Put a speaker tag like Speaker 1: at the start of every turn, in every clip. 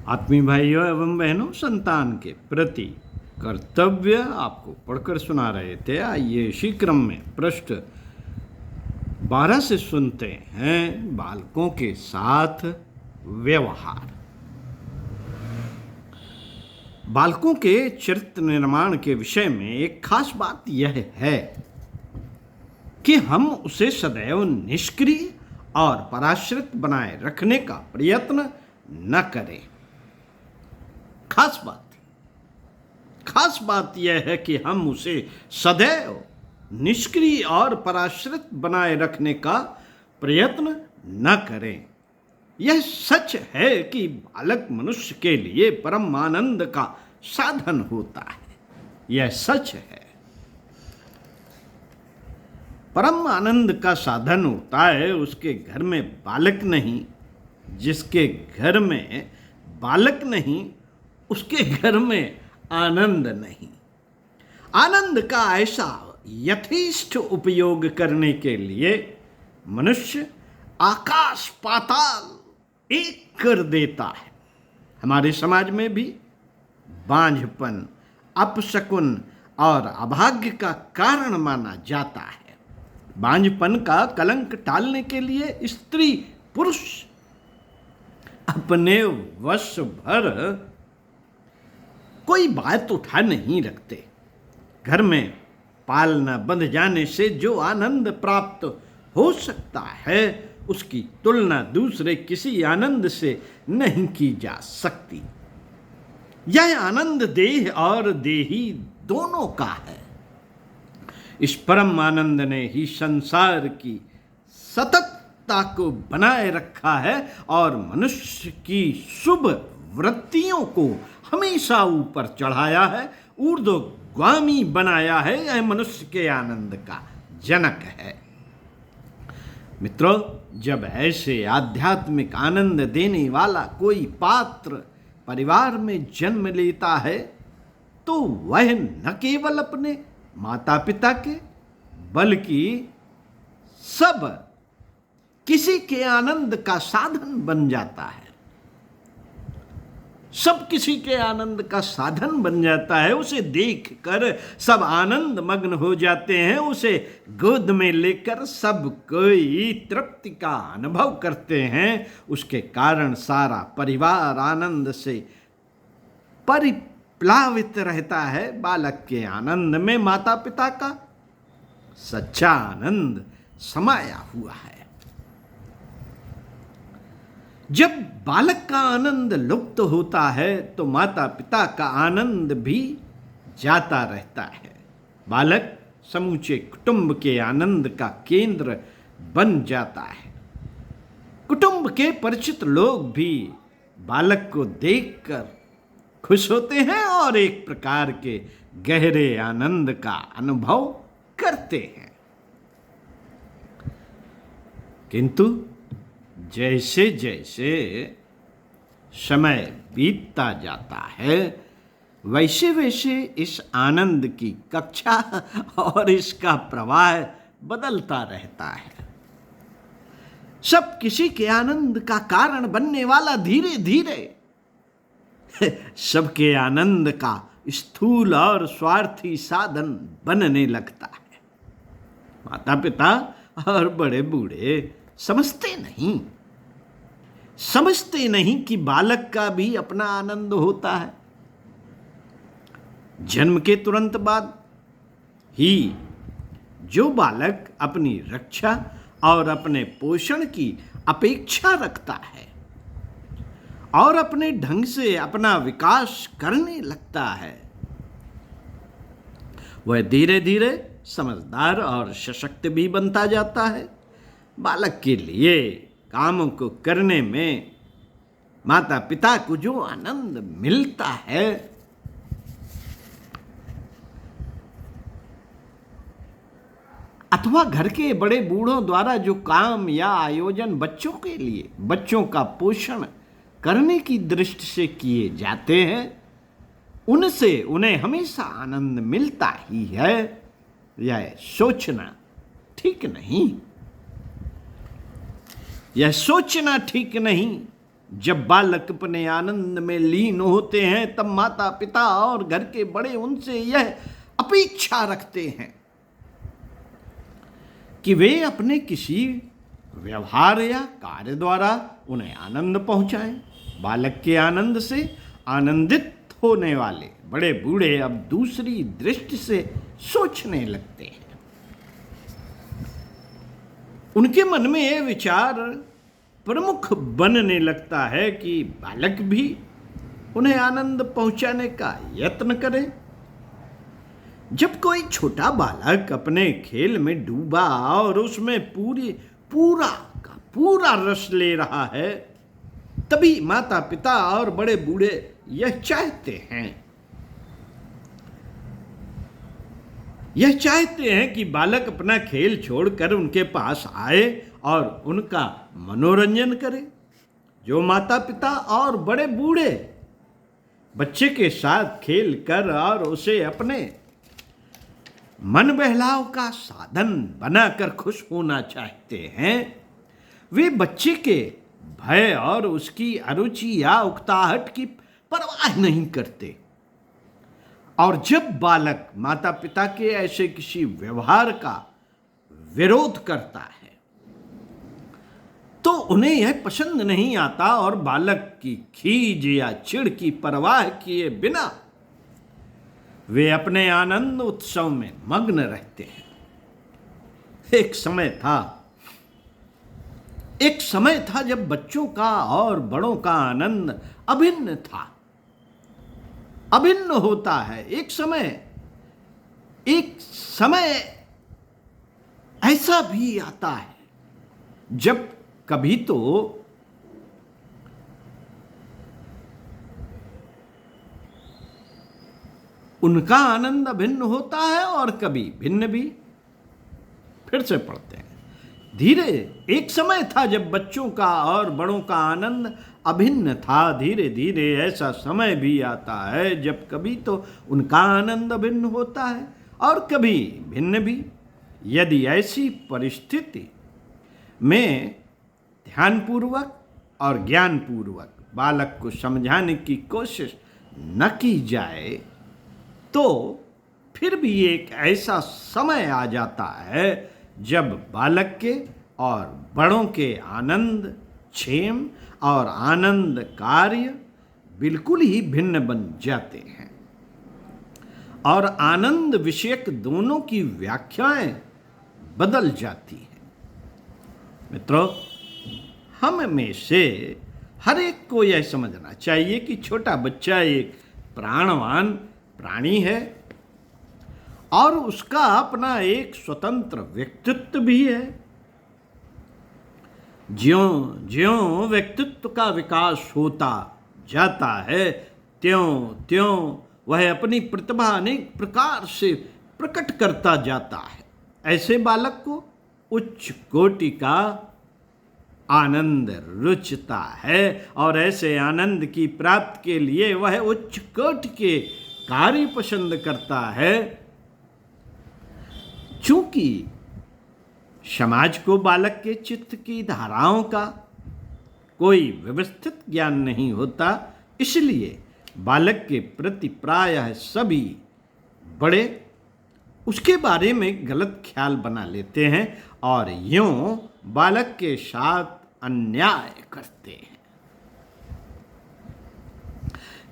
Speaker 1: आत्मीय भाइयों एवं बहनों, संतान के प्रति कर्तव्य आपको पढ़कर सुना रहे थे। आइए इसी क्रम में पृष्ठ 12 से सुनते हैं बालकों के साथ व्यवहार। बालकों के चरित्र निर्माण के विषय में एक खास बात यह है कि हम उसे सदैव निष्क्रिय और पराश्रित बनाए रखने का प्रयत्न न करें। खास बात यह है कि हम उसे सदैव निष्क्रिय और पराश्रित बनाए रखने का प्रयत्न न करें। यह सच है कि बालक मनुष्य के लिए परम आनंद का साधन होता है। यह सच है, परम आनंद का साधन होता है उसके घर में बालक नहीं। जिसके घर में बालक नहीं उसके घर में आनंद नहीं। आनंद का ऐसा यथेष्ट उपयोग करने के लिए मनुष्य आकाश पाताल एक कर देता है। हमारे समाज में भी बांझपन, अपशकुन और अभाग्य का कारण माना जाता है। बांझपन का कलंक टालने के लिए स्त्री पुरुष अपने वश भर कोई बात उठा नहीं रखते। घर में पालना बंध जाने से जो आनंद प्राप्त हो सकता है उसकी तुलना दूसरे किसी आनंद से नहीं की जा सकती। यह आनंद देह और देही दोनों का है। इस परम आनंद ने ही संसार की सततता को बनाए रखा है और मनुष्य की शुभ वृत्तियों को हमेशा ऊपर चढ़ाया है, ऊर्ध्वगामी बनाया है। यह मनुष्य के आनंद का जनक है। मित्रों, जब ऐसे आध्यात्मिक आनंद देने वाला कोई पात्र परिवार में जन्म लेता है तो वह न केवल अपने माता पिता के बल्कि सब किसी के आनंद का साधन बन जाता है। सब किसी के आनंद का साधन बन जाता है। उसे देखकर सब आनंद मग्न हो जाते हैं। उसे गोद में लेकर सब कोई तृप्ति का अनुभव करते हैं। उसके कारण सारा परिवार आनंद से परिप्लावित रहता है। बालक के आनंद में माता पिता का सच्चा आनंद समाया हुआ है। जब बालक का आनंद लुप्त होता है तो माता पिता का आनंद भी जाता रहता है। बालक समूचे कुटुंब के आनंद का केंद्र बन जाता है। कुटुंब के परिचित लोग भी बालक को देखकर खुश होते हैं और एक प्रकार के गहरे आनंद का अनुभव करते हैं। किंतु जैसे जैसे समय बीतता जाता है वैसे वैसे इस आनंद की कक्षा और इसका प्रवाह बदलता रहता है। सब किसी के आनंद का कारण बनने वाला धीरे धीरे सबके आनंद का स्थूल और स्वार्थी साधन बनने लगता है। माता पिता और बड़े बूढ़े समझते नहीं कि बालक का भी अपना आनंद होता है। जन्म के तुरंत बाद ही जो बालक अपनी रक्षा और अपने पोषण की अपेक्षा रखता है और अपने ढंग से अपना विकास करने लगता है वह धीरे धीरे समझदार और सशक्त भी बनता जाता है। बालक के लिए कामों को करने में माता पिता को जो आनंद मिलता है अथवा घर के बड़े बूढ़ों द्वारा जो काम या आयोजन बच्चों का पोषण करने की दृष्टि से किए जाते हैं उनसे उन्हें हमेशा आनंद मिलता ही है। यह सोचना ठीक नहीं जब बालक अपने आनंद में लीन होते हैं तब माता पिता और घर के बड़े उनसे यह अपेक्षा रखते हैं कि वे अपने किसी व्यवहार या कार्य द्वारा उन्हें आनंद पहुंचाएं। बालक के आनंद से आनंदित होने वाले बड़े बूढ़े अब दूसरी दृष्टि से सोचने लगते हैं। उनके मन में यह विचार प्रमुख बनने लगता है कि बालक भी उन्हें आनंद पहुंचाने का यत्न करे। जब कोई छोटा बालक अपने खेल में डूबा और उसमें पूरा का पूरा रस ले रहा है, तभी माता पिता और बड़े बूढ़े यह चाहते हैं कि बालक अपना खेल छोड़कर उनके पास आए और उनका मनोरंजन करे। जो माता पिता और बड़े बूढ़े बच्चे के साथ खेल कर और उसे अपने मन बहलाव का साधन बनाकर खुश होना चाहते हैं, वे बच्चे के भय और उसकी अरुचि या उकताहट की परवाह नहीं करते। और जब बालक माता पिता के ऐसे किसी व्यवहार का विरोध करता है तो उन्हें यह पसंद नहीं आता और बालक की खीज या चिढ़ की परवाह किए बिना वे अपने आनंद उत्सव में मग्न रहते हैं। एक समय था जब बच्चों का और बड़ों का आनंद अभिन्न होता है। एक समय ऐसा भी आता है जब कभी तो उनका आनंद अभिन्न होता है और कभी भिन्न भी। फिर से पढ़ते हैं। एक समय था जब बच्चों का और बड़ों का आनंद अभिन्न था। धीरे धीरे ऐसा समय भी आता है जब कभी तो उनका आनंद अभिन्न होता है और कभी भिन्न भी। यदि ऐसी परिस्थिति में ध्यानपूर्वक और ज्ञानपूर्वक बालक को समझाने की कोशिश न की जाए तो फिर भी एक ऐसा समय आ जाता है जब बालक के और बड़ों के आनंद क्षेम और आनंद कार्य बिल्कुल ही भिन्न बन जाते हैं और आनंद विषयक दोनों की व्याख्याएं बदल जाती हैं। मित्रों, हम में से हर एक को यह समझना चाहिए कि छोटा बच्चा एक प्राणवान प्राणी है और उसका अपना एक स्वतंत्र व्यक्तित्व भी है। ज्यों-ज्यों व्यक्तित्व का विकास होता जाता है त्यों-त्यों वह अपनी प्रतिभा अनेक प्रकार से प्रकट करता जाता है। ऐसे बालक को उच्च कोटि का आनंद रुचता है और ऐसे आनंद की प्राप्ति के लिए वह उच्च कोटि के कार्य पसंद करता है। चूंकि समाज को बालक के चित्त की धाराओं का कोई व्यवस्थित ज्ञान नहीं होता, इसलिए बालक के प्रति प्रायः सभी बड़े उसके बारे में गलत ख्याल बना लेते हैं और यूं बालक के साथ अन्याय करते हैं।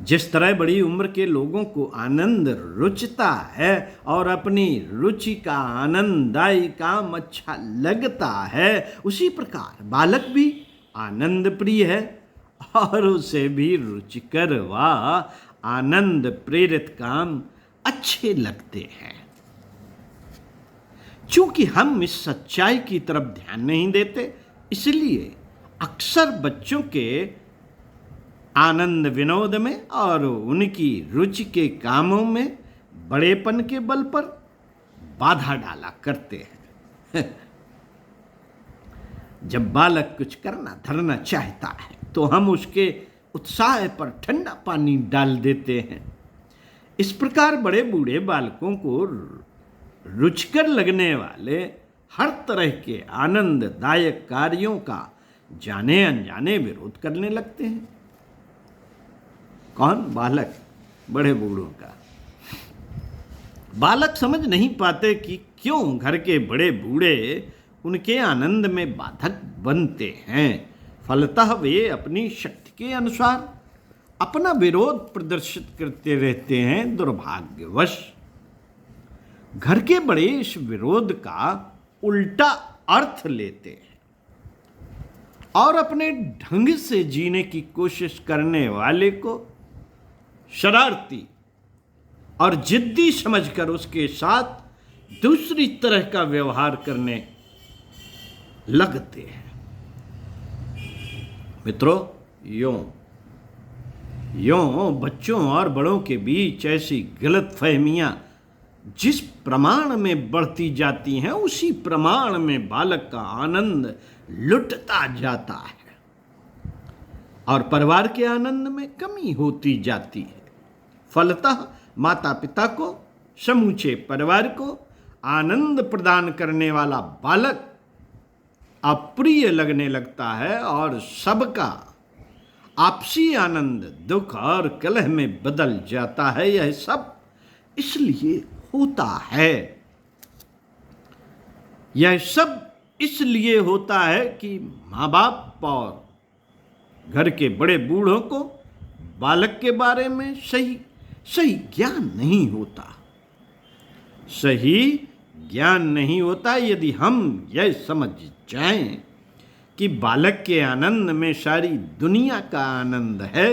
Speaker 1: जिस तरह बड़ी उम्र के लोगों को आनंद रुचता है और अपनी रुचि का आनंददायी काम अच्छा लगता है, उसी प्रकार बालक भी आनंद प्रिय है और उसे भी रुचिकर व आनंद प्रेरित काम अच्छे लगते हैं। चूंकि हम इस सच्चाई की तरफ ध्यान नहीं देते, इसलिए अक्सर बच्चों के आनंद विनोद में और उनकी रुचि के कामों में बड़ेपन के बल पर बाधा डाला करते हैं। जब बालक कुछ करना धरना चाहता है तो हम उसके उत्साह पर ठंडा पानी डाल देते हैं। इस प्रकार बड़े बूढ़े बालकों को रुचिकर लगने वाले हर तरह के आनंददायक कार्यों का जाने अनजाने विरोध करने लगते हैं। कौन? बालक, बड़े बूढ़ों का। बालक समझ नहीं पाते कि क्यों घर के बड़े बूढ़े उनके आनंद में बाधक बनते हैं। फलतः वे अपनी शक्ति के अनुसार अपना विरोध प्रदर्शित करते रहते हैं। दुर्भाग्यवश घर के बड़े इस विरोध का उल्टा अर्थ लेते हैं और अपने ढंग से जीने की कोशिश करने वाले को शरारती और जिद्दी समझकर उसके साथ दूसरी तरह का व्यवहार करने लगते हैं। मित्रों, यों बच्चों और बड़ों के बीच ऐसी गलत फहमियां जिस प्रमाण में बढ़ती जाती हैं, उसी प्रमाण में बालक का आनंद लुटता जाता है और परिवार के आनंद में कमी होती जाती है। फलतः माता पिता को, समूचे परिवार को आनंद प्रदान करने वाला बालक अप्रिय लगने लगता है और सबका आपसी आनंद दुख और कलह में बदल जाता है। यह सब इसलिए होता है, यह सब इसलिए होता है कि माँ बाप और घर के बड़े बूढ़ों को बालक के बारे में सही ज्ञान नहीं होता। सही ज्ञान नहीं होता। यदि हम यह समझ जाएं कि बालक के आनंद में सारी दुनिया का आनंद है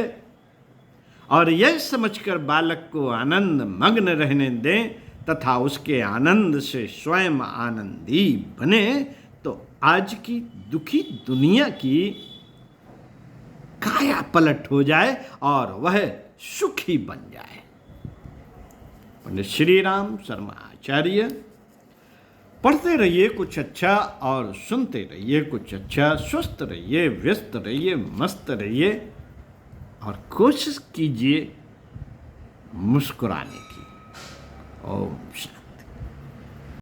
Speaker 1: और यह समझकर बालक को आनंद मग्न रहने दें तथा उसके आनंद से स्वयं आनंदी बने, तो आज की दुखी दुनिया की काया पलट हो जाए और वह सुखी बन जाए। पंडित श्री राम शर्मा आचार्य। पढ़ते रहिए कुछ अच्छा और सुनते रहिए कुछ अच्छा। स्वस्थ रहिए, व्यस्त रहिए, मस्त रहिए और कोशिश कीजिए मुस्कुराने की। ओम शांति।